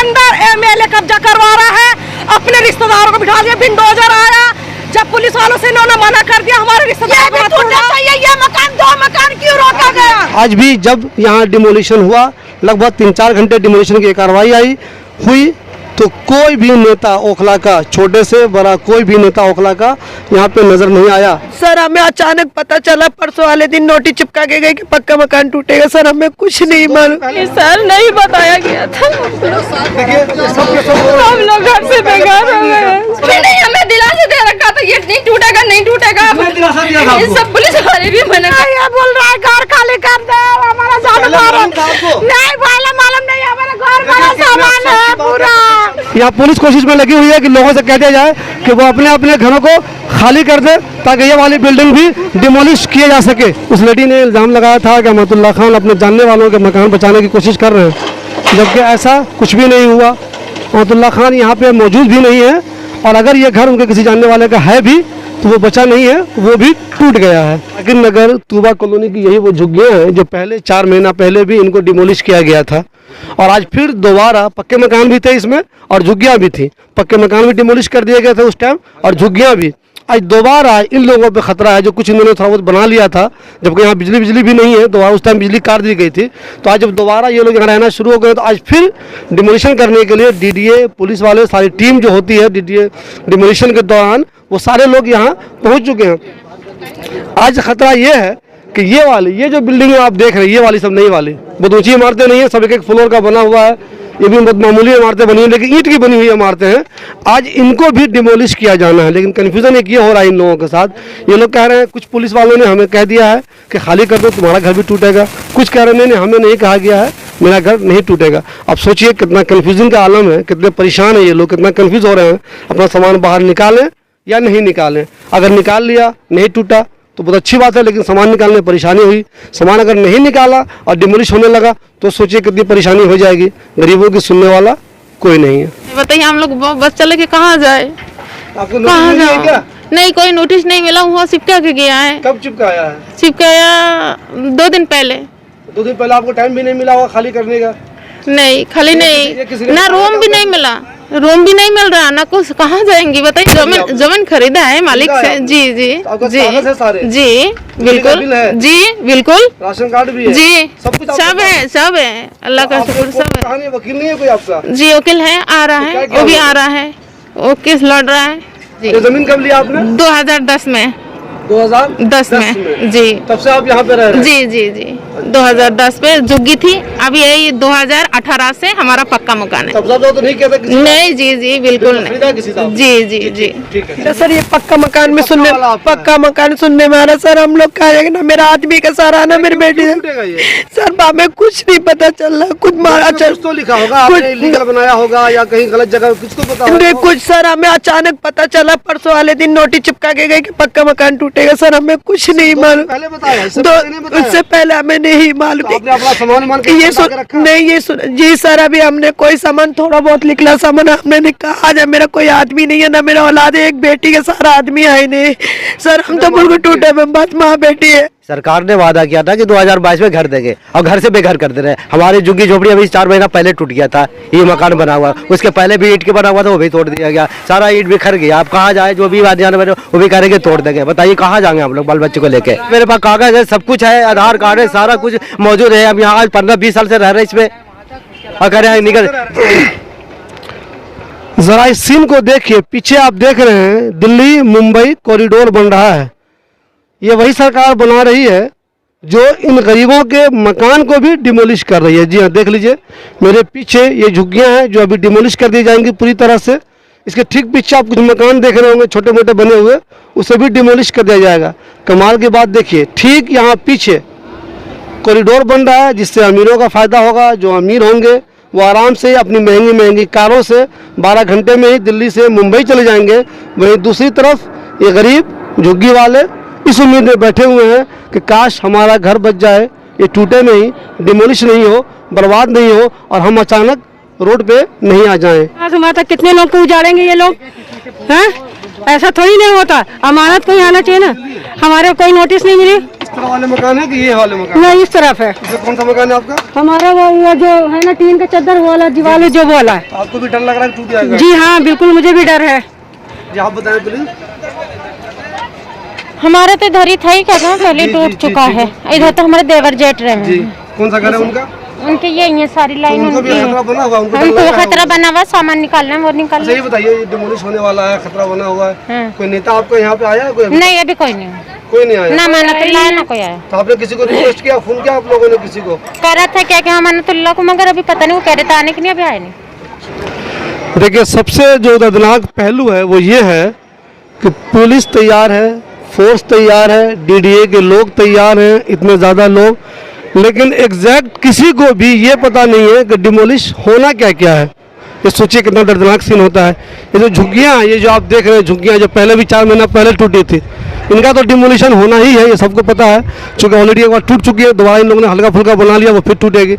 अंदर एमएलए कब्जा करवा रहा है, अपने रिश्तेदारों को बिठा दिया। बिल्डोजर आया, जब पुलिस वालों से इन्होंने मना कर दिया, हमारे रिश्तेदार को टूटना चाहिए, ये मकान 2 मकान क्यों रोका गया? आज भी जब यहाँ डिमोलिशन हुआ, लगभग 3-4 घंटे डिमोलिशन की कार्रवाई हुई, तो कोई भी नेता ओखला का, छोटे से बड़ा कोई भी नेता ओखला का यहाँ पे नजर नहीं आया। सर हमें अचानक पता चला, परसों वाले दिन नोटिस चिपका के गए कि पक्का मकान टूटेगा। सर हमें कुछ नहीं मालूम, सर नहीं बताया गया था। हम लोग घर से बेघर हो गए। नहीं, हमें दिलासा दे रखा था ये नहीं टूटेगा, नहीं टूटेगा। सब पुलिस वाले भी मना बोल रहा है घर खाली कर दो, हमारा नहीं मालूम नहीं, हमारा घर बड़ा सामान है पूरा। यहाँ पुलिस कोशिश में लगी हुई है कि लोगों से कह दिया जाए कि वो अपने अपने घरों को खाली कर दे, ताकि ये वाली बिल्डिंग भी डिमोलिश किए जा सके। उस लेडी ने इल्ज़ाम लगाया था कि अहमदुल्ला खान अपने जानने वालों के मकान बचाने की कोशिश कर रहे हैं, जबकि ऐसा कुछ भी नहीं हुआ। अहमदुल्ला खान यहाँ पे मौजूद भी नहीं है, और अगर ये घर उनके किसी जानने वाले का है भी तो वो बचा नहीं है, वो भी टूट गया है। लेकिन नगर तूबा कॉलोनी की यही वो झुग्गियाँ हैं जो पहले 4 महीना पहले भी इनको डिमोलिश किया गया था, और आज फिर दोबारा पक्के मकान भी थे इसमें और झुग्गियाँ भी थी। पक्के मकान भी डिमोलिश कर दिए गए थे उस टाइम, और झुग्गियाँ भी। आज दोबारा इन लोगों पे खतरा है, जो कुछ इन्होंने थोड़ा बहुत बना लिया था, जबकि यहाँ बिजली भी नहीं है, दोबारा उस टाइम बिजली काट दी गई थी। तो आज जब दोबारा ये लोग यहाँ रहना शुरू हो गए, तो आज फिर डिमोलिशन करने के लिए डीडीए पुलिस वाले, सारी टीम जो होती है डीडीए डिमोलिशन के दौरान, वो सारे लोग यहाँ पहुँच चुके हैं। आज खतरा ये है कि ये जो बिल्डिंग आप देख रहे हैं, ये वाली सब नई वाली बहुत ऊंची इमारतें नहीं है, सब एक फ्लोर का बना हुआ है। ये भी बहुत मामूली इमारतें बनी हुई, लेकिन ईंट की बनी हुई इमारतें हैं। आज इनको भी डिमोलिश किया जाना है, लेकिन कन्फ्यूजन एक ये हो रहा है इन लोगों के साथ। ये लोग कह रहे हैं, कुछ पुलिस वालों ने हमें कह दिया है कि खाली कर दो, तुम्हारा घर भी टूटेगा। कुछ कह रहे हैं हमें नहीं कहा गया है, मेरा घर नहीं टूटेगा। अब सोचिए कितना कन्फ्यूजन का आलम है, कितने परेशान है ये लोग, कितना कन्फ्यूज हो रहे हैं। अपना सामान बाहर निकालें या नहीं निकालें। अगर निकाल लिया, नहीं टूटा तो बहुत अच्छी बात है, लेकिन सामान निकालने में परेशानी हुई। सामान अगर नहीं निकाला और डिमोलिश होने लगा तो सोचिए कितनी परेशानी हो जाएगी। गरीबों की सुनने वाला कोई नहीं है। बताइए हम लोग बस चले के कहाँ जाए, कहाँ जाए? नहीं कोई नोटिस नहीं मिला, हुआ चिपका के गया है। कब चिपकाया है? चिपकाया 2 दिन पहले। 2 दिन पहले आपको टाइम भी नहीं मिला होगा खाली करने का? नहीं खाली नहीं, ना रूम भी नहीं मिला, रूम भी नहीं मिल रहा, ना कुछ। कहाँ जाएंगे बताइए? जमीन खरीदा है मालिक से। जी जी जी जी बिल्कुल, जी बिल्कुल। राशन कार्ड भी है? जी सब है, अल्लाह का शुक्र सब है। वकील नहीं है कोई आपका? जी वकील है, आ रहा है, वो भी आ रहा है, वो केस लड़ रहा है। ये जमीन कब लिया आपने? 2010 में। 2010 में जी। तब से आप यहाँ पे रह रहे हैं? जी जी जी 2010 पे झुग्गी थी, अभी यही 2018 से हमारा पक्का मकान है। कब्जा तो नहीं किया था किसी? नहीं जी जी बिल्कुल नहीं। जी जी जी ठीक है सर। ये पक्का मकान में सुनने में आ रहा सर। हम लोग कहा ना, मेरा आदमी का सारा ना मेरी बेटी सर, हमें कुछ नहीं पता चल रहा। कुछ मारा तो लिखा होगा, आपने इलीगल बनाया होगा या कहीं गलत जगह, कुछ तो पता नहीं। कुछ सर हमें अचानक पता चला, परसों वाले दिन नोटिस चिपका के गए कि पक्का मकान टूटेगा। सर हमें कुछ नहीं मालूम, पहले बताया? उससे पहले हमें नहीं मालूम। तो आपने अपना सामान नहीं जी सर, अभी हमने कोई सामान, थोड़ा बहुत निकला सामान हमने नहीं कहा। आज मेरा कोई आदमी नहीं है, ना मेरा औलाद है, एक बेटी के सारा आदमी है नहीं सर। हम तो बिल्कुल टूटे में बस माँ बेटी है। सरकार ने वादा किया था कि 2022 में घर देंगे, और घर से बेघर कर दे रहे हैं। हमारी झुग्गी झोपड़ी अभी 4 महीना पहले टूट गया था, ये मकान बना हुआ। उसके पहले भी ईंट के बना हुआ था, वो भी तोड़ दिया गया, सारा ईंट बिखर गया। आप कहाँ जाए, जो भी जाने वाले वो भी करेंगे तोड़ देंगे। बताइए कहाँ जाएंगे हम लोग बाल बच्चे को लेके? मेरे पास कागज है, सब कुछ है, आधार कार्ड है, सारा कुछ मौजूद है। अब यहाँ आज 15-20 साल से रह रहे हैं इसमें, अगर यहाँ निकल। जरा इस सीन को देखिए, पीछे आप देख रहे हैं दिल्ली मुंबई कॉरिडोर बन रहा है। ये वही सरकार बना रही है जो इन गरीबों के मकान को भी डिमोलिश कर रही है। जी हाँ, देख लीजिए मेरे पीछे ये झुग्गियां हैं जो अभी डिमोलिश कर दी जाएंगी पूरी तरह से। इसके ठीक पीछे आप कुछ मकान देख रहे होंगे छोटे मोटे बने हुए, उसे भी डिमोलिश कर दिया जाएगा। कमाल की बात देखिए, ठीक यहाँ पीछे कॉरिडोर बन रहा है, जिससे अमीरों का फ़ायदा होगा। जो अमीर होंगे वो आराम से अपनी महंगी कारों से 12 घंटे में ही दिल्ली से मुंबई चले जाएंगे। वहीं दूसरी तरफ ये गरीब झुग्गी वाले इस उम्मीद में बैठे हुए हैं कि काश हमारा घर बच जाए, ये टूटे नहीं, डिमोलिश नहीं हो, बर्बाद नहीं हो, और हम अचानक रोड पे नहीं आ जाएं। आज हमारे तक कितने लोग को उजाड़ेंगे ये लोग हैं? ऐसा थोड़ी नहीं होता, अमानत कोई आना चाहिए ना। हमारे कोई नोटिस नहीं मिली। इस तरह वाले मकान है कि ये वाले मकान? नहीं, इस तरफ है। कौन सा मकान है आपका? हमारा वो जो है ना, टीन का चद्दर वाला दीवार जो वाला है। आपको भी डर लग रहा है टूट जाएगा? जी हाँ, बिल्कुल मुझे भी डर है। जी आप बताएं प्लीज। हमारा तो इधर ही था ही, क्या पहले टूट चुका है। इधर तो हमारे देवर जेठ रहे जी हैं। कौन सा घर है उनका? उनके यही है सारी लाइन उनको भी उनकी है। खतरा बना हुआ है? उनको डर उनको लग रहा है? खतरा बना हुआ, सामान निकालना है वो निकाल। सही बताइए, ये डिमोलिश होने वाला है, खतरा बना हुआ है, हाँ। कोई नेता आपको यहाँ पे आया है? नहीं, अभी कोई नहीं, कोई नहीं आया? ना मानतुल्लाह ना कोई आया। तो आपने किसी को रिक्वेस्ट किया, फोन किया आप लोगों ने किसी को? कह रहा था क्या कि हम मानतुल्लाह को, मगर अभी पता नहीं, वो कह रहे थे आने के लिए, अभी आए नहीं। देखिए, सबसे जो दर्दनाक पहलू है वो ये है कि पुलिस तैयार है, फोर्स तैयार है, डीडीए के लोग तैयार हैं, इतने ज़्यादा लोग, लेकिन एग्जैक्ट किसी को भी ये पता नहीं है कि डिमोलिश होना क्या क्या है। ये सोचिए कितना दर्दनाक सीन होता है। ये जो झुग्गियाँ, ये जो आप देख रहे हैं झुग्गियाँ, जो पहले भी 4 महीना पहले टूटी थी, इनका तो डिमोलिशन होना ही है, ये सबको पता है। चूँकि ऑलरेडी एक बार टूट चुकी है, दोबारा इन लोगों ने हल्का फुल्का बना लिया, वो फिर टूटेगी।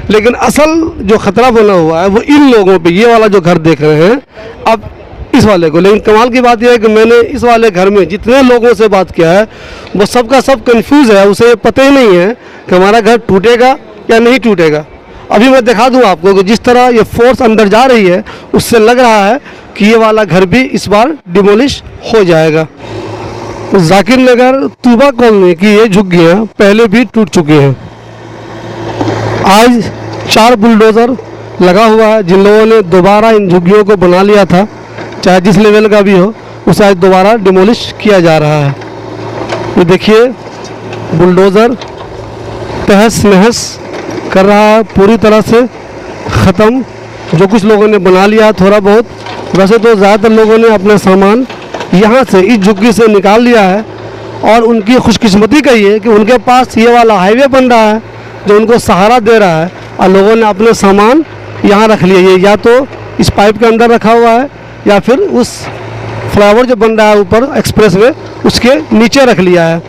लेकिन असल जो खतरा बना हुआ है वो इन लोगों पे, ये वाला जो घर देख रहे हैं अब इस वाले को। लेकिन कमाल की बात यह है कि मैंने इस वाले घर में जितने लोगों से बात किया है वो सबका सब कंफ्यूज है, उसे ये पता ही नहीं है कि हमारा घर टूटेगा या नहीं टूटेगा। अभी मैं दिखा दूं आपको कि जिस तरह ये फोर्स अंदर जा रही है उससे लग रहा है कि ये वाला घर भी इस बार डिमोलिश हो जाएगा। जाकिर नगर तूबा कॉलोनी की ये झुग्गियाँ पहले भी टूट चुकी हैं। आज 4 बुलडोज़र लगा हुआ है, जिन लोगों ने दोबारा इन झुग्गियों को बना लिया था, चाहे जिस लेवल का भी हो, उसे आज दोबारा डिमोलिश किया जा रहा है। ये देखिए, बुलडोज़र तहस नहस कर रहा है, पूरी तरह से ख़त्म। जो कुछ लोगों ने बना लिया थोड़ा बहुत, वैसे तो ज़्यादातर लोगों ने अपना सामान यहाँ से इस झुग्गी से निकाल लिया है। और उनकी खुशकिस्मती कही है कि उनके पास ये वाला हाईवे बन रहा है जो उनको सहारा दे रहा है, और लोगों ने अपने सामान यहाँ रख लिए। ये या तो इस पाइप के अंदर रखा हुआ है या फिर उस फ्लाईओवर जो बन रहा है ऊपर एक्सप्रेसवे, उसके नीचे रख लिया है।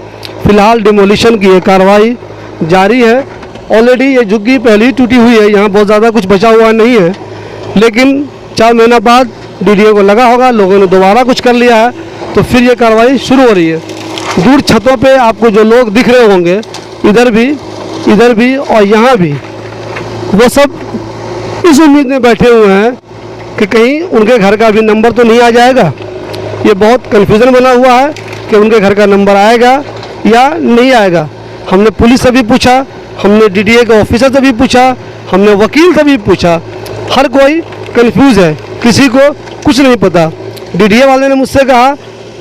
फिलहाल डिमोलिशन की ये कार्रवाई जारी है। ऑलरेडी ये झुग्गी पहले ही टूटी हुई है, यहाँ बहुत ज़्यादा कुछ बचा हुआ नहीं है, लेकिन 4 महीना बाद डीडीए को लगा होगा, लोगों ने दोबारा कुछ कर लिया है, तो फिर ये कार्रवाई शुरू हो रही है। दूर छतों पे आपको जो लोग दिख रहे होंगे, इधर भी और यहाँ भी, वो सब इस उम्मीद में बैठे हुए हैं कि कहीं उनके घर का भी नंबर तो नहीं आ जाएगा। ये बहुत कन्फ्यूज़न बना हुआ है कि उनके घर का नंबर आएगा या नहीं आएगा। हमने पुलिस से भी पूछा, हमने डीडीए के ऑफिसर से भी पूछा, हमने वकील से भी पूछा, हर कोई कंफ्यूज है, किसी को कुछ नहीं पता। डीडीए वाले ने मुझसे कहा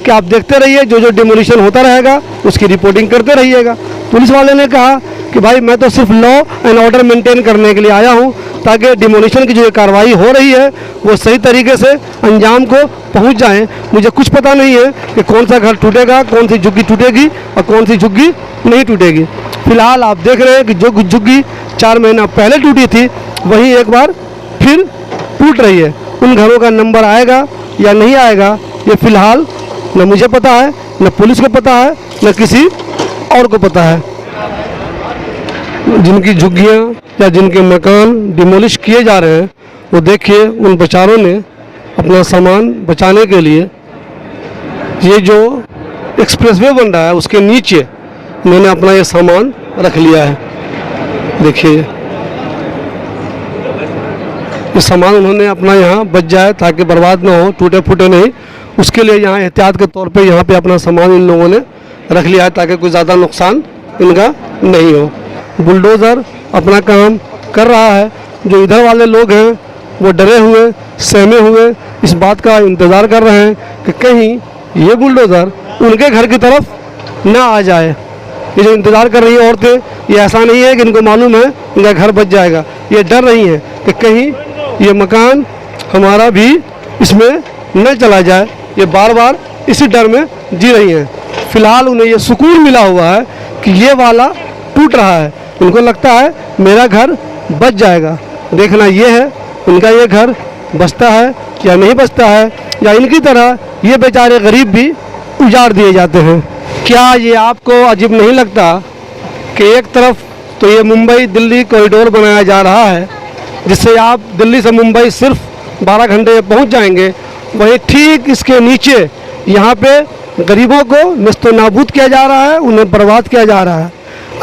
कि आप देखते रहिए, जो जो डिमोलिशन होता रहेगा उसकी रिपोर्टिंग करते रहिएगा। पुलिस वाले ने कहा कि भाई मैं तो सिर्फ लॉ एंड ऑर्डर मेंटेन करने के लिए आया हूँ, ताकि डिमोलिशन की जो कार्रवाई हो रही है वो सही तरीके से अंजाम को पहुँच जाए। मुझे कुछ पता नहीं है कि कौन सा घर टूटेगा, कौन सी झुग्गी टूटेगी और कौन सी झुग्गी नहीं टूटेगी। फिलहाल आप देख रहे हैं कि जो झुग्गी 4 महीना पहले टूटी थी वही एक बार फिर टूट रही है। उन घरों का नंबर आएगा या नहीं आएगा, ये फिलहाल न मुझे पता है, न पुलिस को पता है, न किसी और को पता है। जिनकी झुग्गियाँ या जिनके मकान डिमोलिश किए जा रहे हैं, वो देखिए उन बेचारों ने अपना सामान बचाने के लिए ये जो एक्सप्रेसवे बन रहा है उसके नीचे मैंने अपना ये सामान रख लिया है। देखिए, ये सामान उन्होंने अपना यहाँ बच जाए ताकि बर्बाद ना हो, टूटे फूटे नहीं, उसके लिए यहाँ एहतियात के तौर पे यहाँ पे अपना सामान इन लोगों ने रख लिया है ताकि कोई ज़्यादा नुकसान इनका नहीं हो। बुलडोज़र अपना काम कर रहा है। जो इधर वाले लोग हैं वो डरे हुए, सहमे हुए इस बात का इंतज़ार कर रहे हैं कि कहीं ये बुलडोज़र उनके घर की तरफ ना आ जाए। ये जो इंतज़ार कर रही है औरतें, ये ऐसा नहीं है कि इनको मालूम है इनका घर बच जाएगा, ये डर रही हैं कि कहीं ये मकान हमारा भी इसमें न चला जाए। ये बार बार इसी डर में जी रही हैं। फिलहाल उन्हें ये सुकून मिला हुआ है कि ये वाला टूट रहा है, उनको लगता है मेरा घर बच जाएगा। देखना ये है उनका ये घर बचता है या नहीं बचता है, या इनकी तरह ये बेचारे गरीब भी उजाड़ दिए जाते हैं। क्या ये आपको अजीब नहीं लगता कि एक तरफ तो ये मुंबई दिल्ली कॉरिडोर बनाया जा रहा है जिससे आप दिल्ली से मुंबई सिर्फ 12 घंटे में पहुंच जाएंगे, वहीं ठीक इसके नीचे यहाँ पे गरीबों को निस्तो नाबूद किया जा रहा है, उन्हें बर्बाद किया जा रहा है।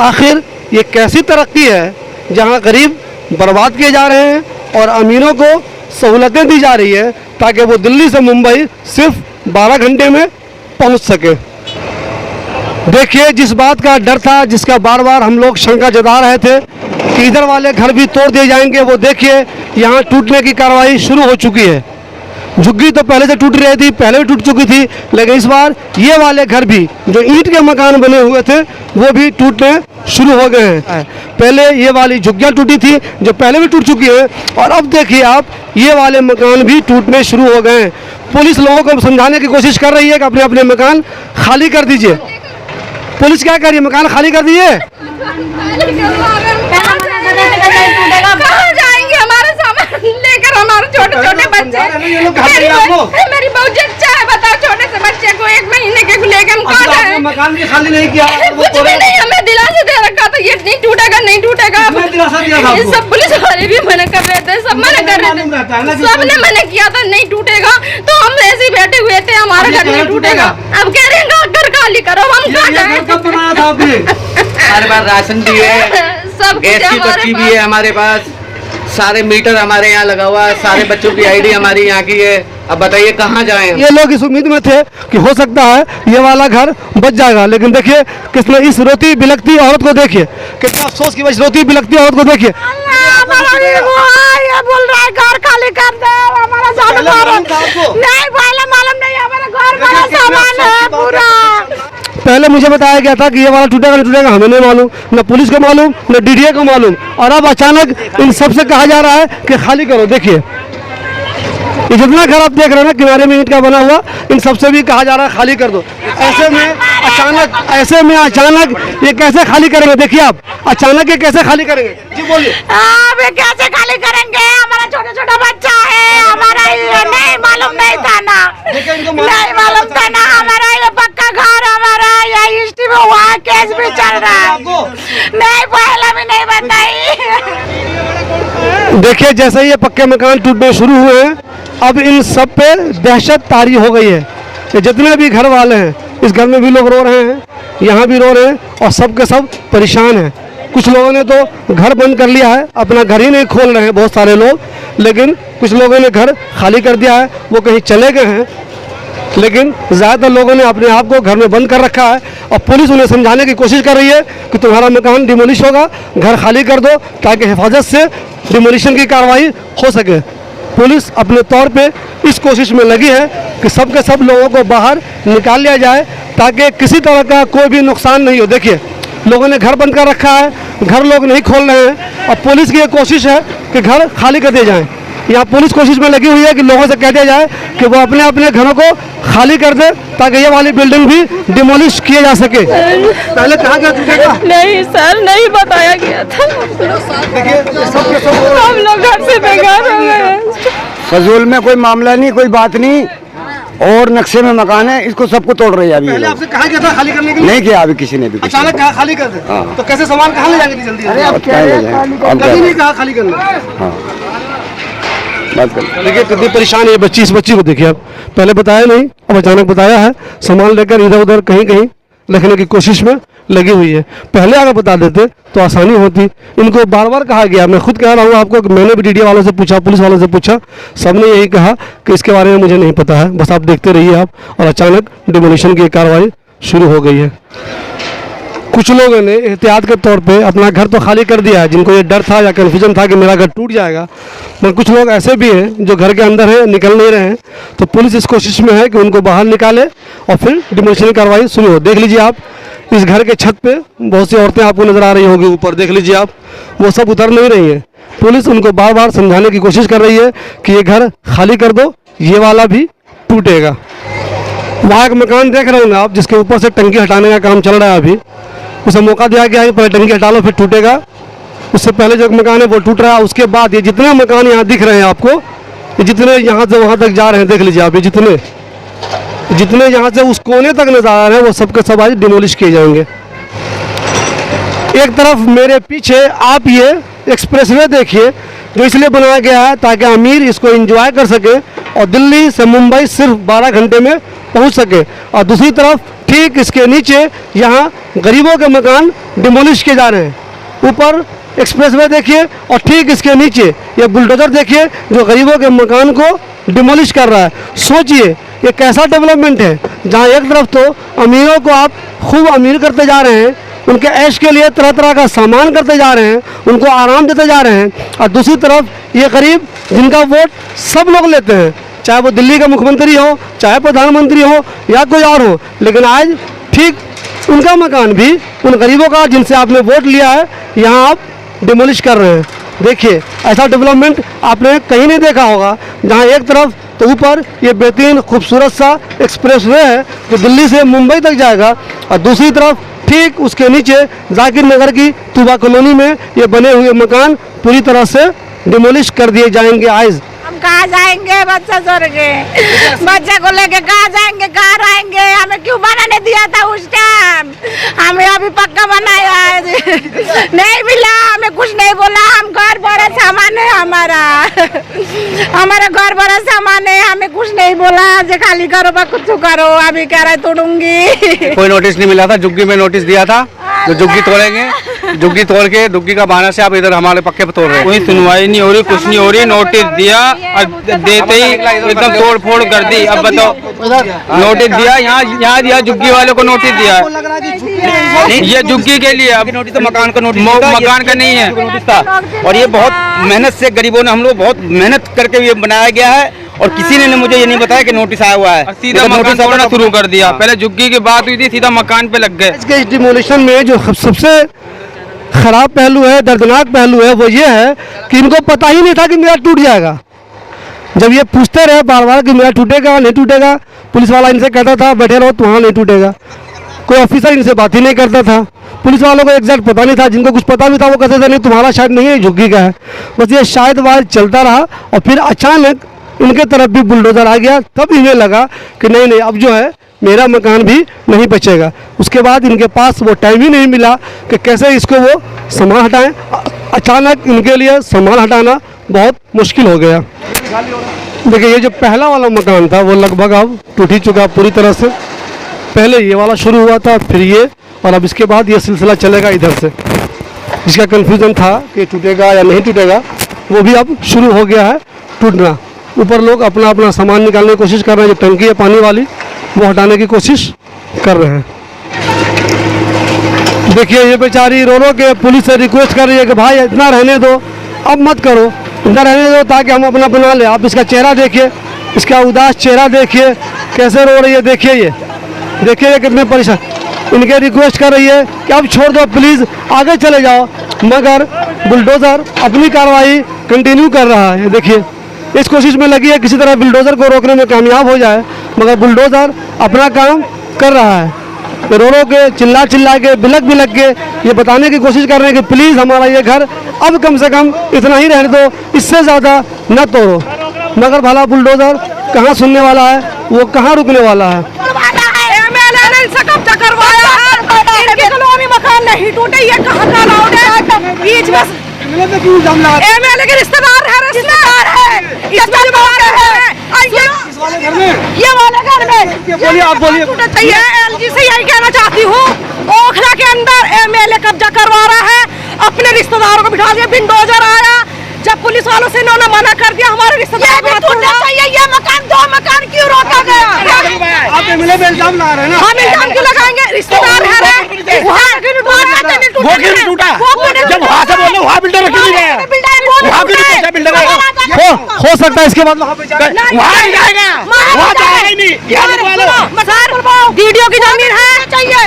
आखिर ये कैसी तरक्की है जहाँ गरीब बर्बाद किए जा रहे हैं और अमीरों को सहूलतें दी जा रही है ताकि वो दिल्ली से मुंबई सिर्फ 12 घंटे में पहुँच सके। देखिए, जिस बात का डर था, जिसका बार बार हम लोग शंका जता रहे थे कि इधर वाले घर भी तोड़ दिए जाएंगे, वो देखिए यहाँ टूटने की कार्रवाई शुरू हो चुकी है। झुग्गी तो पहले से टूट रही थी, पहले भी टूट चुकी थी, लेकिन इस बार ये वाले घर भी जो ईंट के मकान बने हुए थे वो भी टूटने शुरू हो गए हैं। पहले ये वाली झुग्गियाँ टूटी थी जो पहले भी टूट चुकी है, और अब देखिए आप ये वाले मकान भी टूटने शुरू हो गए हैं। पुलिस लोगों को समझाने की कोशिश कर रही है कि अपने अपने मकान खाली कर दीजिए। पुलिस क्या कर रही है? मकान खाली कर दिए। कहाँ जाएंगे? हमारा सामान लेकर, हमारे छोटे छोटे बच्चे, मेरी बहू जच्चा है, बताओ, छोटे से बच्चे को 1 महीने के लेकर हम कहाँ जाए? मकान भी खाली नहीं किया, कुछ भी नहीं, हमें दिलासा दे रखा था ये नहीं टूटेगा, नहीं टूटेगा। ये सब पुलिस वाले भी मना कर रहे थे, सब मना कर रहे थे, सबने मना किया था नहीं टूटेगा, तो हम ऐसे ही बैठे हुए थे, हमारा घर नहीं टूटेगा। अब कह रहे हैं घर खाली करो, हम कहाँ जाए? हमारे पास राशन भी है, सब गैस की टंकी भी है हमारे पास, सारे मीटर हमारे यहाँ लगा हुआ है, सारे बच्चों की आईडी हमारी यहाँ की है। अब बताइए कहाँ जाएं? ये लोग इस उम्मीद में थे कि हो सकता है ये वाला घर बच जाएगा, लेकिन देखिए किसने इस रोती बिलखती औरत को देखिए, कितना अफसोस की वजह रोती बिलखती औरत को देखिए। ये बोल रहा है घर खाली कर दो, हमारा नहीं पहले मालूम नहीं, हमारा घर बड़ा सामान है पूरा। पहले मुझे बताया गया था कि ये वाला टूटेगा नहीं टूटेगा, हमें नहीं मालूम, न पुलिस को मालूम, न डीडीए को मालूम, और अब अचानक इन सब से कहा जा रहा है कि खाली करो। देखिए ये जितना घर आप देख रहे हैं ना किनारे में ईंट का बना हुआ, इन सबसे भी कहा जा रहा है खाली कर दो। ऐसे में अचानक ये कैसे खाली करेंगे? देखिए आप, अचानक ये कैसे खाली करेंगे? जी बोलिए। अब ये कैसे खाली करेंगे? हमारा छोटा छोटा बच्चा है, हमारा ये नहीं मालूम नहीं था ना, नहीं मालूम था ना, हमारा ये पक्का घर, हमारा ये हिस्ट्री में हुआ केस भी चल रहा है, नहीं पहले भी नहीं बताई। देखिए जैसे ये पक्के मकान टूटने शुरू हुए हैं, अब इन सब पे दहशत तारी हो गई है। ये जितने भी घर वाले हैं, इस घर में भी लोग रो रहे हैं, यहाँ भी रो रहे हैं, और सब के सब परेशान हैं। कुछ लोगों ने तो घर बंद कर लिया है, अपना घर ही नहीं खोल रहे हैं बहुत सारे लोग, लेकिन कुछ लोगों ने घर खाली कर दिया है, वो कहीं चले गए हैं, लेकिन ज़्यादातर लोगों ने अपने आप को घर में बंद कर रखा है, और पुलिस उन्हें समझाने की कोशिश कर रही है कि तुम्हारा मकान डिमोलिश होगा, घर खाली कर दो, ताकि हिफाजत से डिमोलिशन की कार्रवाई हो सके। पुलिस अपने तौर पे इस कोशिश में लगी है कि सब के सब लोगों को बाहर निकाल लिया जाए ताकि किसी तरह का कोई भी नुकसान नहीं हो। देखिए लोगों ने घर बंद कर रखा है, घर लोग नहीं खोल रहे हैं, और पुलिस की ये कोशिश है कि घर खाली कर दिए जाएँ। यहाँ पुलिस कोशिश में लगी हुई है कि लोगों से कह दिया जाए कि वो अपने अपने घरों को खाली कर दे ताकि ये वाली बिल्डिंग भी डिमोलिश किए जा सके। पहले कहा गया टूटेगा? नहीं सर, नहीं बताया गया था। हम लोग घर से बेघर हो गए। फजूल में कोई मामला नहीं, कोई बात नहीं, और नक्शे में मकान है, इसको सबको तोड़ रही है अभी। पहले आपसे कहा गया था खाली करने के लिए? नहीं किया अभी किसी ने भी। अचानक कहा खाली कर दे। हाँ। तो कैसे सामान कहाँ ले जाएंगे जल्दी? कभी नहीं कहा खाली करना। देखिए कितनी परेशान है ये बच्ची, इस बच्ची को देखिए आप, पहले बताया नहीं, अब अचानक बताया है, सामान लेकर इधर उधर कहीं कहीं रखने की कोशिश में लगी हुई है। पहले अगर बता देते तो आसानी होती। इनको बार बार कहा गया, मैं खुद कह रहा हूँ आपको, मैंने भी डीडीए वालों से पूछा, पुलिस वालों से पूछा, सबने यही कहा कि इसके बारे में मुझे नहीं पता है, बस आप देखते रहिए आप, और अचानक डिमोलिशन की कार्रवाई शुरू हो गई है। कुछ लोगों ने एहतियात के तौर पे अपना घर तो खाली कर दिया है, जिनको ये डर था या कन्फ्यूजन था कि मेरा घर टूट जाएगा, मगर कुछ लोग ऐसे भी हैं जो घर के अंदर हैं, निकल नहीं रहे हैं। तो पुलिस इस कोशिश में है कि उनको बाहर निकाले और फिर डिमोलिशन की कार्रवाई शुरू हो। देख लीजिए आप, इस घर के छत पे बहुत सी औरतें आपको नज़र आ रही होंगी, ऊपर देख लीजिए आप, वो सब उतर नहीं रही हैं। पुलिस उनको बार बार समझाने की कोशिश कर रही है कि ये घर खाली कर दो, ये वाला भी टूटेगा। वहाँ एक मकान देख रहे होंगे आप, जिसके ऊपर से टंकी हटाने का काम चल रहा है अभी, उसे मौका दिया गया है, पहले टंकी हटा लो फिर टूटेगा। उससे पहले जो मकान है वो टूट रहा है, उसके बाद ये जितने मकान यहाँ दिख रहे हैं आपको, ये जितने यहाँ से वहाँ तक जा रहे हैं, देख लीजिए आप, ये जितने यहाँ से उस कोने तक नजर आ रहे हैं, वो सब के सब आज डिमोलिश किए जाएंगे। एक तरफ मेरे पीछे आप ये एक्सप्रेसवे देखिए, जो इसलिए बनाया गया है ताकि अमीर इसको एंजॉय कर सके और दिल्ली से मुंबई सिर्फ 12 घंटे में पहुंच सके। और दूसरी तरफ ठीक इसके नीचे यहाँ गरीबों के मकान डिमोलिश किए जा रहे हैं। ऊपर एक्सप्रेसवे देखिए और ठीक इसके नीचे ये बुलडोजर देखिए जो गरीबों के मकान को डिमोलिश कर रहा है। सोचिए ये कैसा डेवलपमेंट है, जहाँ एक तरफ तो अमीरों को आप खूब अमीर करते जा रहे हैं, उनके ऐश के लिए तरह तरह का सामान करते जा रहे हैं, उनको आराम देते जा रहे हैं, और दूसरी तरफ ये गरीब जिनका वोट सब लोग लेते हैं, चाहे वो दिल्ली का मुख्यमंत्री हो, चाहे प्रधानमंत्री हो या कोई और हो, लेकिन आज ठीक उनका मकान भी उन गरीबों का जिनसे आपने वोट लिया है यहाँ आप डिमोलिश कर रहे हैं। देखिए ऐसा डेवलपमेंट आपने कहीं नहीं देखा होगा, जहाँ एक तरफ तो ऊपर ये बेहतरीन खूबसूरत सा एक्सप्रेसवे है जो दिल्ली से मुंबई तक जाएगा, और दूसरी तरफ ठीक उसके नीचे जाकिर नगर की तुबा कॉलोनी में ये बने हुए मकान पूरी तरह से डिमोलिश कर दिए जाएंगे। आज हम कहाँ जाएंगे, बच्चा छोड़ के बच्चे को लेके कहाँ जाएंगे, कहाँ रहेंगे? हमें क्यों बनाने दिया था उस टाइम? हमें अभी पक्का बनाया है नहीं मिला, हमें कुछ नहीं बोला। हम घर बड़ा सामान है हमारा घर बड़ा सामान है, हमें कुछ नहीं बोला। जो खाली करो बा कुछ करो, अभी कह रहे तोड़ूंगी। कोई नोटिस नहीं मिला था, जुग्गी में नोटिस दिया था जो जुग्गी तोड़ेंगे, जुग्गी तोड़ के जुग्गी का बहाना से आप इधर हमारे पक्के पे तोड़ रहे हैं। कोई सुनवाई नहीं हो रही, कुछ नहीं हो रही। नोटिस दिया और देते ही एकदम तोड़ फोड़ कर दी। अब बताओ, नोटिस दिया यहाँ दिया, जुग्गी वाले को नोटिस दिया, ये जुग्गी के लिए। अब नोटिस तो मकान का नोटिस, मकान का नहीं है नोटिस था। और ये बहुत मेहनत से गरीबों ने, हम लोग बहुत मेहनत करके ये बनाया गया है, और किसी ने मुझे ये नहीं बताया कि नोटिस आया हुआ है। सीधा मकान तोड़ना शुरू कर दिया। पहले जुग्गी की बात हुई थी, सीधा मकान पे लग गए। इसके डिमोलिशन में जो सबसे खराब पहलू है, दर्दनाक पहलू है, वो ये है कि इनको पता ही नहीं था कि मेरा टूट जाएगा। जब ये पूछते रहे बार बार कि मेरा टूटेगा नहीं टूटेगा, पुलिस वाला इनसे कहता था बैठे रहो तुम्हारा नहीं टूटेगा। कोई ऑफिसर इनसे बात ही नहीं करता था। पुलिस वालों को एग्जैक्ट पता नहीं था, जिनको कुछ पता भी था वो कहते थे नहीं तुम्हारा शायद नहीं है, झुग्गी का है। बस ये शायद वाद चलता रहा, और फिर अचानक इनके तरफ भी बुलडोजर आ गया। तब इन्हें लगा कि नहीं नहीं अब जो है मेरा मकान भी नहीं बचेगा। उसके बाद इनके पास वो टाइम ही नहीं मिला कि कैसे इसको वो सामान हटाएं। अचानक इनके लिए सामान हटाना बहुत मुश्किल हो गया। देखिए ये जो पहला वाला मकान था वो लगभग अब टूट ही चुका पूरी तरह से। पहले ये वाला शुरू हुआ था, फिर ये, और अब इसके बाद ये सिलसिला चलेगा इधर से। जिसका कन्फ्यूज़न था कि टूटेगा या नहीं टूटेगा, वो भी अब शुरू हो गया है टूटना। ऊपर लोग अपना अपना सामान निकालने की कोशिश कर रहे हैं, जो टंकी है पानी वाली वो हटाने की कोशिश कर रहे हैं। देखिए ये बेचारी रो रो के पुलिस से रिक्वेस्ट कर रही है कि भाई इतना रहने दो, अब मत करो, इतना रहने दो ताकि हम अपना बना ले। आप इसका चेहरा देखिए, इसका उदास चेहरा देखिए, कैसे रो रही है। देखिए ये कितने परेशान। इनके रिक्वेस्ट कर रही है कि अब छोड़ दो प्लीज़, आगे चले जाओ, मगर बुलडोज़र अपनी कार्रवाई कंटिन्यू कर रहा है। देखिए इस कोशिश में लगी है किसी तरह बुलडोज़र को रोकने में कामयाब हो जाए, मगर बुलडोज़र अपना काम कर रहा है। रो रो के चिल्ला के बिलक के ये बताने की कोशिश कर रहे हैं कि प्लीज़ हमारा ये घर अब कम से कम इतना ही रहने दो, इससे ज़्यादा न तोड़ो। मगर भला बुलडोज़र कहाँ सुनने वाला है, वो कहाँ रुकने वाला है। मकान नहीं टूटे, ये कहाँ का अलाउड है? बीच में एमएलए के रिश्तेदार है, ये वाले घर में बोलिए, आप बोलिए। एलजी से यही कहना चाहती हूँ, ओखला के अंदर एमएलए कब्जा करवा रहा है, अपने रिश्तेदारों को बिठा दिया। बिल्डोजर आया, जब पुलिस वालों से इन्होंने मना कर दिया हमारे रिश्तेदार को टूटना चाहिए, ये मकान दो मकान क्यों रोका गया? आप एमएलए पे इल्जाम लगा रहे हैं ना? हम इल्जाम क्यों लगाएंगे? रिश्तेदार है वो क्यों नहीं टूटा? जब वहाँ से बोलो वहाँ बिल्डर क्यों नहीं गया? वहाँ क्यों नहीं पहुँचा बिल्डर? हो सकता है इसके बाद वहाँ पे जाए। वहाँ नहीं जाएगा, वहाँ जाएगा ही नहीं। डीडीओ की जमीन है,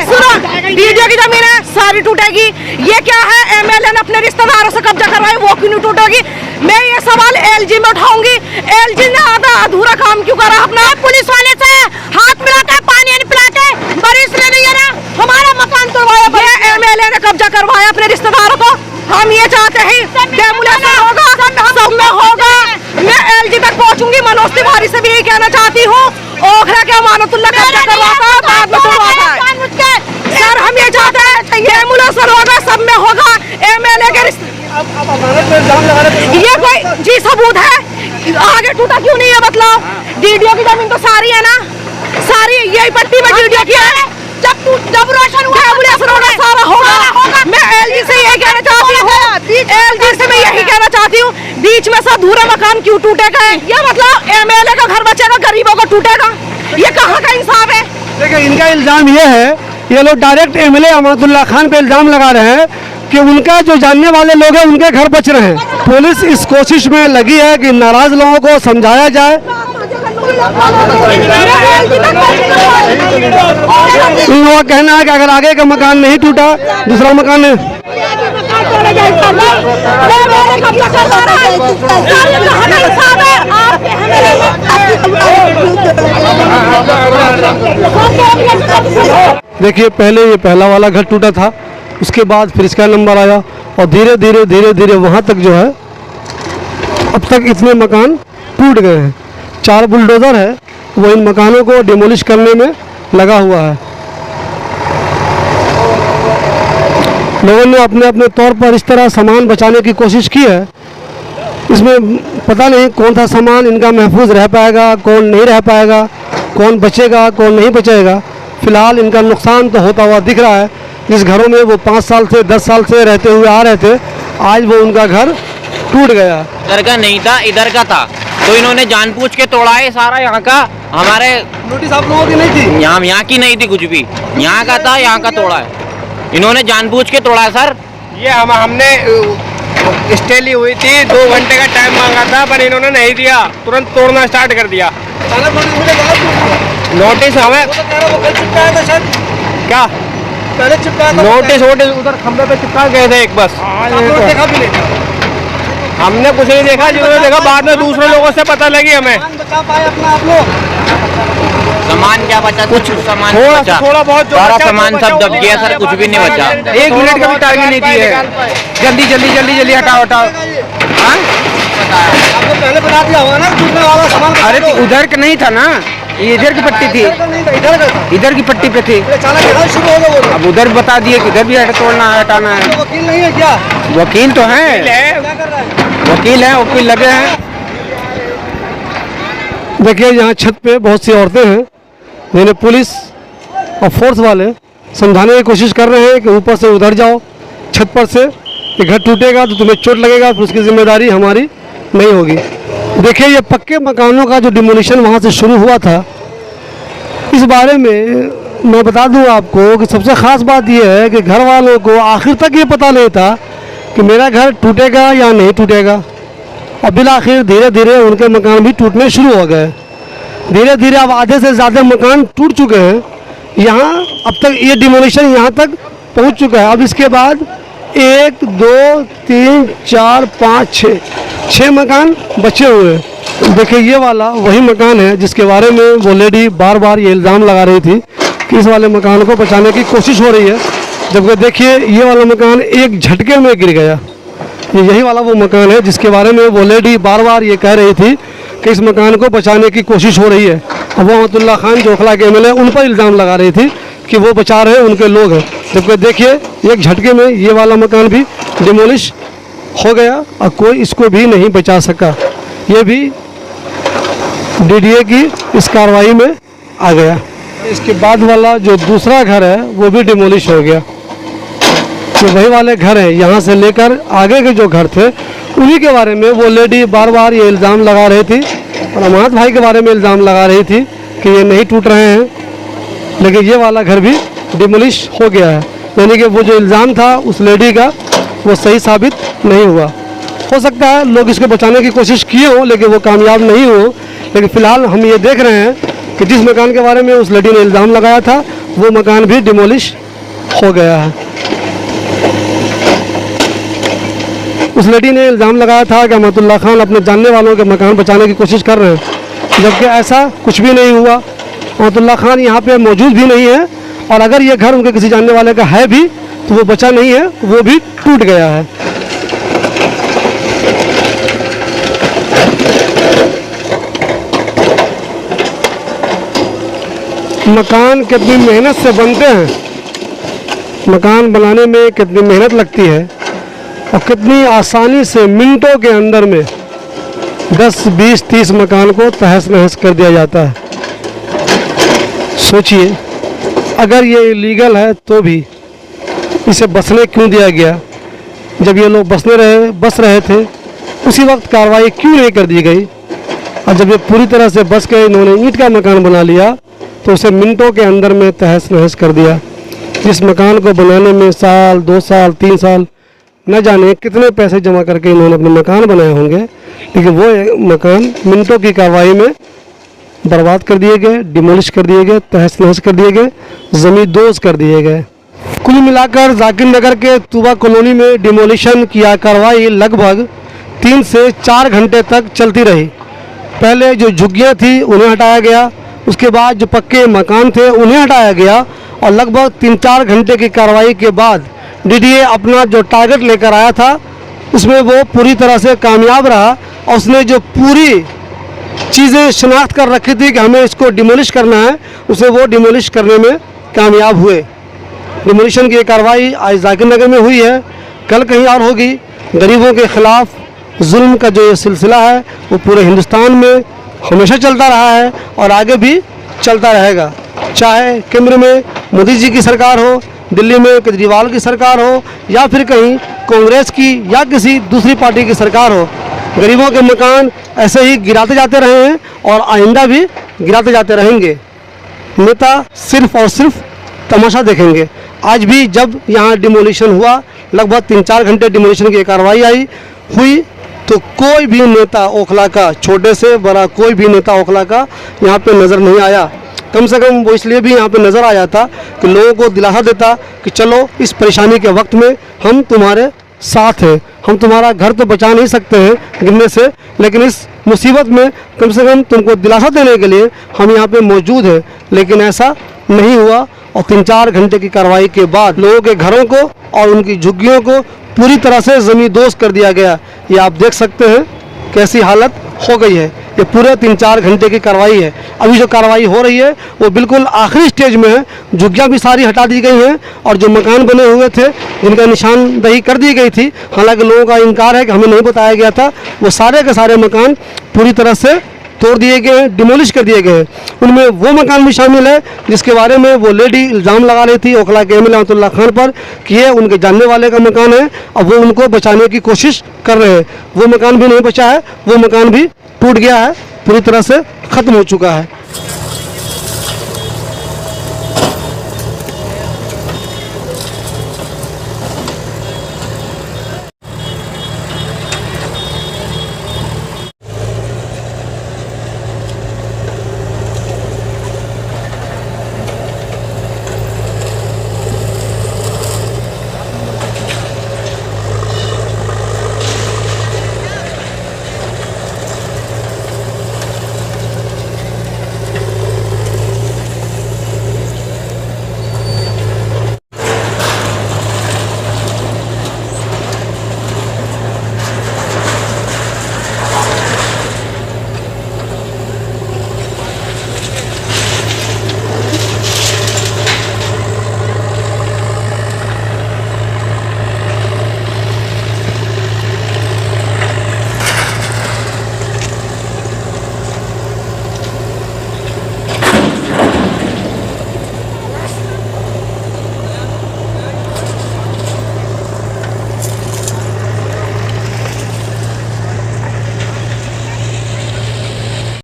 सुनो, डीडीओ की जमीन है, सारी टूटेगी। ये क्या है, एमएलए ने अपने रिश्तेदारों से कब्जा करवाई, वो क्यों नहीं टूटेगी? मैं ये सवाल एलजी में उठाऊंगी। एलजी ने आधा अधूरा काम क्यों करा अपना? पुलिस वाले से हाथ मिलाते, पानी नहीं पिलाते, बारिश ले रही है ना, हमारा मकान तोड़वाया। एमएलए ने कब्जा करवाया अपने रिश्तेदारों को। हम ये चाहते हैं डेमोलेशन होगा, सब में होगा। मैं एलजी तक पहुंचूंगी, मनोज तिवारी से भी यही कहना चाहती हूँ। ओखला के अमानतुल्लाह कब्जा करवाता है, बाद में तोड़वाता है। सर हम ये चाहते हैं डेमोलेशन होगा, सब में होगा। एमएलए के ये कोई जी सबूत है? आगे टूटा क्यों नहीं है? मतलब डीडीओ की जमीन तो सारी है ना, सारी यही पट्टी में वीडियो किया है। जब रोशन हुआ सारा होगा। मैं एलजी से यही कहना चाहती हूँ, एलजी से मैं यही कहना चाहती हूँ, बीच में से अधूरा मकान क्यों टूटेगा? ये मतलब एमएलए का घर बचेगा, गरीबों को टूटेगा? ये कहाँ का इंसाफ है? देखिए, इनका इल्जाम ये है, ये लोग डायरेक्ट एमएलए अमानुल्लाह खान पे इल्जाम लगा रहे हैं कि उनका जो जानने वाले लोग हैं उनके घर बच रहे हैं। पुलिस इस कोशिश में लगी है कि नाराज लोगों को समझाया जाए। इन लोगों का कहना है कि अगर आगे का मकान नहीं टूटा, दूसरा मकान है। देखिए, पहले ये पहला वाला घर टूटा था, उसके बाद फिर इसका नंबर आया और धीरे धीरे वहाँ तक जो है अब तक इतने मकान टूट गए हैं। 4 बुलडोज़र है वो इन मकानों को डिमोलिश करने में लगा हुआ है। लोगों ने अपने अपने तौर पर इस तरह सामान बचाने की कोशिश की है। इसमें पता नहीं कौन सा सामान इनका महफूज रह पाएगा, कौन नहीं रह पाएगा, कौन बचेगा, कौन नहीं बचेगा। फिलहाल इनका नुकसान तो होता हुआ दिख रहा है। जिस घरों में वो 5 साल से 10 साल से रहते हुए आ रहे थे, आज वो उनका घर टूट गया। इधर का नहीं था, इधर का था, तो इन्होंने जानबूझ के तोड़ा है सारा। यहाँ का हमारे नोटिस आप लोगों की नहीं थी? यहाँ की नहीं थी कुछ भी, यहाँ का था, यहाँ का तोड़ा है। इन्होंने जानबूझ के तोड़ा है सर। ये हमने स्टे ली हुई थी, 2 घंटे का टाइम मांगा था, पर इन्होंने नहीं दिया, तुरंत तोड़ना स्टार्ट कर दिया। नोटिस हमें क्या नोटिस उधर खंबे पे चिपका गए थे एक, बस हमने कुछ नहीं देखा। जिन्होंने देखा बाद में दूसरे लोगों से पता लगी हमें। सामान क्या बचा? कुछ सामान बचा, थोड़ा बहुत सारा सामान सब दब गया सर, कुछ भी नहीं बचा। 1 मिनट का भी टाइम नहीं दिया। जल्दी हटाओ। आपको पहले बता दिया होगा ना टूटने वाला सामान। अरे तो उधर का नहीं था ना, ये इधर की पट्टी थी, इधर की पट्टी पे थी। शुरू हो गया। अब उधर बता दिए कि इधर भी तोड़ना है, हटाना है। वकील नहीं है क्या? वकील तो हैं, वकील हैं, वकील लगे हैं। देखिए, यहाँ छत पे बहुत सी औरतें हैं जिन्हें पुलिस और फोर्स वाले समझाने की कोशिश कर रहे हैं कि ऊपर से उधर जाओ, छत पर से ये घर टूटेगा तो तुम्हें चोट लगेगा, फिर उसकी जिम्मेदारी हमारी नहीं होगी। देखिए, ये पक्के मकानों का जो डिमोलिशन वहाँ से शुरू हुआ था, इस बारे में मैं बता दूं आपको कि सबसे ख़ास बात यह है कि घर वालों को आखिर तक ये पता नहीं था कि मेरा घर टूटेगा या नहीं टूटेगा। और बिलाखिर धीरे धीरे उनके मकान भी टूटने शुरू हो गए। धीरे धीरे अब आधे से ज़्यादा मकान टूट चुके हैं। यहाँ अब तक ये डिमोलिशन यहाँ तक पहुँच चुका है। अब इसके बाद 1 2 3 4 5 6 मकान बचे हुए हैं। देखिए, ये वाला वही मकान है जिसके बारे में वो लेडी बार बार ये इल्ज़ाम लगा रही थी कि इस वाले मकान को बचाने की कोशिश हो रही है, जबकि देखिए ये वाला मकान एक झटके में गिर गया। ये यही वाला वो मकान है जिसके बारे में वो लेडी बार बार ये कह रही थी कि इस मकान को बचाने की कोशिश हो रही है। अब वो अमानुल्लाह खान जो ओखला के एमएलए उन पर इल्ज़ाम लगा रही थी कि वो बचा रहे उनके लोग हैं, जबकि देखिए एक झटके में ये वाला मकान भी डिमोलिश हो गया और कोई इसको भी नहीं बचा सका। ये भी डीडीए की इस कार्रवाई में आ गया। इसके बाद वाला जो दूसरा घर है वो भी डिमोलिश हो गया। तो वही वाले घर हैं, यहाँ से लेकर आगे के जो घर थे उन्हीं के बारे में वो लेडी बार बार ये इल्ज़ाम लगा रही थी और अमानत भाई के बारे में इल्ज़ाम लगा रही थी कि ये नहीं टूट रहे हैं, लेकिन ये वाला घर भी डिमोलिश हो गया है। यानी कि वो जो इल्ज़ाम था उस लेडी का वो सही साबित नहीं हुआ। हो सकता है लोग इसको बचाने की कोशिश किए हों लेकिन वो कामयाब नहीं हो। लेकिन फ़िलहाल हम ये देख रहे हैं कि जिस मकान के बारे में उस लेडी ने इल्ज़ाम लगाया था वो मकान भी डिमोलिश हो गया है। उस लेडी ने इल्ज़ाम लगाया था कि अमानुल्लाह खान अपने जानने वालों के मकान बचाने की कोशिश कर रहे हैं, जबकि ऐसा कुछ भी नहीं हुआ। अमानुल्लाह खान यहाँ पे मौजूद भी नहीं है और अगर ये घर उनके किसी जानने वाले का है भी तो वो बचा नहीं है, वो भी टूट गया है। मकान कितनी मेहनत से बनते हैं, मकान बनाने में कितनी मेहनत लगती है और कितनी आसानी से मिनटों के अंदर में 10, 20, 30 मकान को तहस नहस कर दिया जाता है। सोचिए, अगर ये इलीगल है तो भी इसे बसने क्यों दिया गया? जब ये लोग बस रहे थे उसी वक्त कार्रवाई क्यों नहीं कर दी गई? और जब ये पूरी तरह से बस के इन्होंने ईंट का मकान बना लिया तो उसे मिनटों के अंदर में तहस नहस कर दिया। जिस मकान को बनाने में साल, 2 साल, 3 साल न जाने कितने पैसे जमा करके इन्होंने अपने मकान बनाए होंगे, लेकिन वो मकान मिनटों की कार्रवाई में बर्बाद कर दिए गए, डिमोलिश कर दिए गए, तहस नहस कर दिए गए, ज़मींदोज़ कर दिए गए। कुल मिलाकर जाकिर नगर के तूबा कॉलोनी में डिमोलिशन की कार्रवाई लगभग 3 से 4 घंटे तक चलती रही। पहले जो झुग्गियाँ थी उन्हें हटाया गया, उसके बाद जो पक्के मकान थे उन्हें हटाया गया, और लगभग 3-4 घंटे की कार्रवाई के बाद डीडीए अपना जो टारगेट लेकर आया था उसमें वो पूरी तरह से कामयाब रहा, और उसने जो पूरी चीज़ें शनाख्त कर रखी थी कि हमें इसको डिमोलिश करना है, उसे वो डिमोलिश करने में कामयाब हुए। डिमोलिशन की कार्रवाई आज जाकिर नगर में हुई है, कल कहीं और होगी। गरीबों के ख़िलाफ़ जुल्म का जो ये सिलसिला है वो पूरे हिंदुस्तान में हमेशा चलता रहा है और आगे भी चलता रहेगा, चाहे केंद्र में मोदी जी की सरकार हो, दिल्ली में केजरीवाल की सरकार हो, या फिर कहीं कांग्रेस की या किसी दूसरी पार्टी की सरकार हो। गरीबों के मकान ऐसे ही गिराते जाते रहे हैं और आइंदा भी गिराते जाते रहेंगे। नेता सिर्फ और सिर्फ तमाशा देखेंगे। आज भी जब यहाँ डिमोलिशन हुआ, लगभग 3-4 घंटे डिमोलिशन की कार्रवाई हुई, तो कोई भी नेता ओखला का, छोटे से बड़ा कोई भी नेता ओखला का यहाँ पे नज़र नहीं आया। कम से कम वो इसलिए भी यहाँ पे नज़र आया था कि लोगों को दिलासा देता कि चलो इस परेशानी के वक्त में हम तुम्हारे साथ हैं, हम तुम्हारा घर तो बचा नहीं सकते हैं गिरने से, लेकिन इस मुसीबत में कम से कम तुमको दिलासा देने के लिए हम यहाँ पे मौजूद हैं। लेकिन ऐसा नहीं हुआ, और 3-4 घंटे की कार्रवाई के बाद लोगों के घरों को और उनकी झुग्गियों को पूरी तरह से ज़मींदोज़ कर दिया गया। ये आप देख सकते हैं कैसी हालत हो गई है। ये पूरे 3-4 घंटे की कार्रवाई है। अभी जो कार्रवाई हो रही है वो बिल्कुल आखिरी स्टेज में है। झुग्गियाँ भी सारी हटा दी गई हैं, और जो मकान बने हुए थे जिनका निशानदही कर दी गई थी, हालांकि लोगों का इनकार है कि हमें नहीं बताया गया था, वो सारे के सारे मकान पूरी तरह से तोड़ दिए गए हैं, डिमोलिश कर दिए गए हैं। उनमें वो मकान भी शामिल है जिसके बारे में वो लेडी इल्ज़ाम लगा रही थी ओखला के एमएलए रहमतुल्लाह खान पर कि ये उनके जानने वाले का मकान है, अब वो उनको बचाने की कोशिश कर रहे हैं। वो मकान भी नहीं बचा है, वो मकान भी टूट गया है, पूरी तरह से ख़त्म हो चुका है।